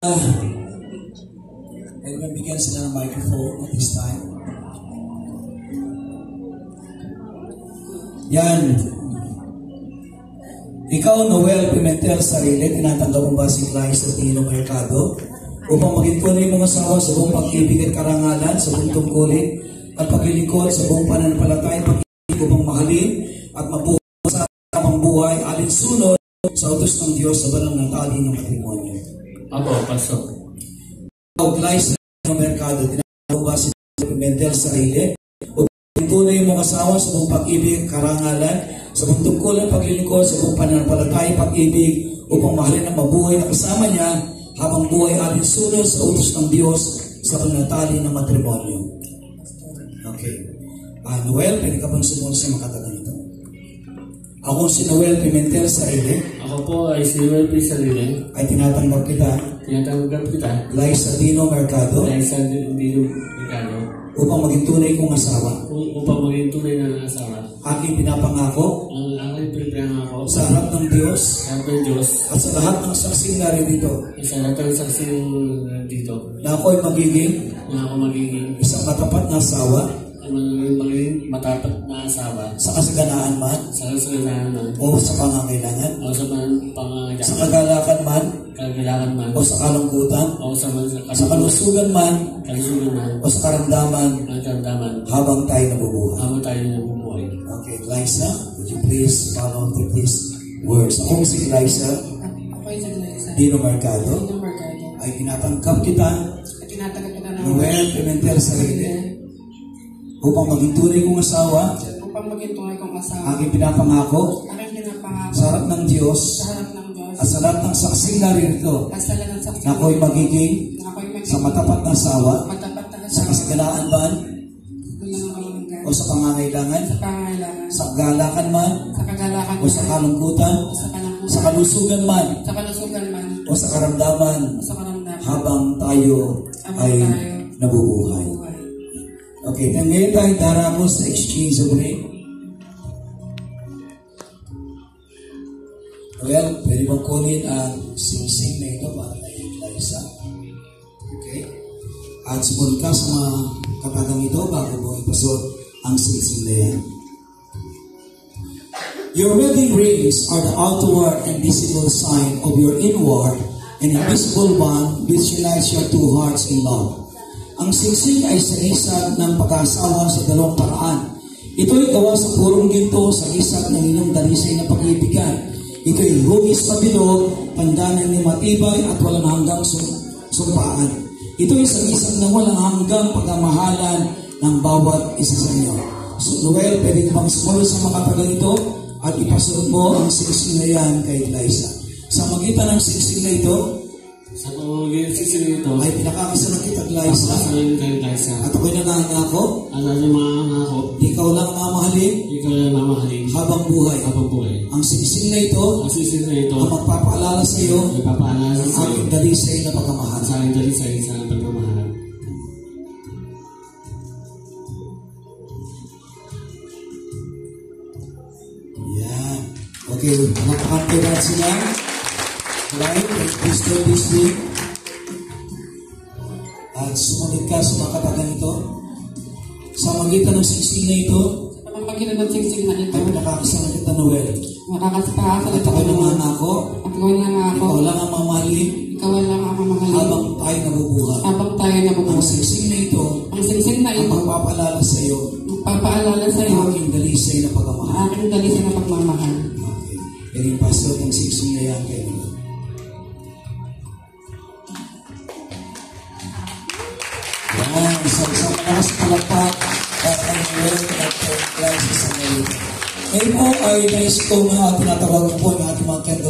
Ay mabigyan sila ng microphone at this time. Yan. Ikaw, Noel Pimentel Sarili, tinatanggap mo ba si Clive Tino Mercado upang maging tunay mong asawa sa buong pag-ibig at karangalan, sa buong tungkulin at paglilingkod sa buong pananampalataya, pag-ibig upang mahalin at mabuhay sa tamang buhay alinsunod sa utos ng Diyos sa banal na tali ng matrimonyo. Apo, Pastor. Clive Tino Mercado, tinatanggap mo ba si Pimentel Sarili upang tunay mong asawa sa buong pag-ibig, karangalan, sa buong tungkulin, paglilingkod sa buong pananampalataya, pag-ibig upang mahalin at mabuhay na kasama niya habang buhay alinsunod sa utos ng Diyos sa pananatili ng matrimonyo. Okay. Noel, pwede ka bang sumunod sa makatagal ito? Ako si Noel Pimentel Sarili. Ako po ay si Noel P. Sarili. Ay tinatanggap kita. Tinatanggap kita. Liza Tino Mercado. Liza Tino Mercado. Upang maging tunay kong asawa. Upang maging tunay ng asawa. Aking pinapangako. Ang aking pinapangako. Sa harap ng Diyos. Sa harap ng Diyos. At sa lahat ng saksing narito. Sa lahat ng saksing dito. Na ako'y magiging. Isang matapat na asawa. Magiging matapat na asawa. Sa kasaganaan man. Sa kasaganaan man. O sa pangangailangan. O sa pangangailangan. Sa kagalakan man. Kagalakan man. O sa kalungkutan. O sa kalusugan man. Kalusugan man. O sa karamdaman. Habang tayo nabubuhay. Habang tayo nabubuhay. Okay, Liza, would you please follow these words? Ako si Liza. Tino Mercado. Ay tinatanggap kita. Noel Pimentel Sarili. Upang maging tunay kong asawa. Aking pinapangako. Sa harap ng Diyos. At sa lahat ng saksing narito. Na ako'y magiging sa matapat na asawa. Sa kasaganaan man. O sa pangangailangan. Sa galakan man. O sa kalungkutan. Sa kalusugan man. O sa karamdaman. Habang tayo ay nabubuhay. Okay, then ngayon tayo darako sa exchange of ring. Well, pwede bang kunin ang sing-sing na ito para kay Liza? Okay. At sumunod ka sa mga katagang ito bago mo ipasod ang sing-sing na yan. Your wedding rings are the outward and visible sign of your inward and invisible bond which unites your two hearts in love. Ang singsing ay sagisag ng pag-aasawa sa dalawang paraan. Ito'y gawa sa purong ginto sa gisag ng inyong dalisay na pag-ibigan. Ito'y hugis na bilog, tanda ng matibay at walang hanggang sumpaan. Ito'y sagisag ng walang hanggang pagmamahalan ng bawat isa sa inyo. So, Noel, pwede bang sumunod sa makatagal ito at ipasunod mo ang singsing na yan kay Liza. Sa magitan ng singsing na ito, sa pamamagitan ng singsing ito ay pinakakasalan kita, Liza. At ako'y nangangako. Ikaw lang mamahalin. Habang buhay. Ang singsing na ito. Ang magpapaalala sa iyo. Aking dalisay na pagmamahal. Yan. Okay, nakakantira sila. Right, please do this week. At sumunod ka sa mga katagang ito. Sa magitan ng singsing na ito. Sa pamagitan ng singsing na ito. Ay nakakasalan kita, Noel. Makakasalan kita. At ako'y nangangako. Ikaw lang ang mamahalin. Habang tayo nabubuhay. Ang singsing na ito. Ang magpapaalala sa iyo. Aking dalisay na pagmamahal. Okay. Galing pastor ng singsing na yan kayo. Yan, isang malakas palagpak at ang Noel at Liza sa ngayon. Ngayon po ay nais ko na tinatawagan po ng ating mga candles.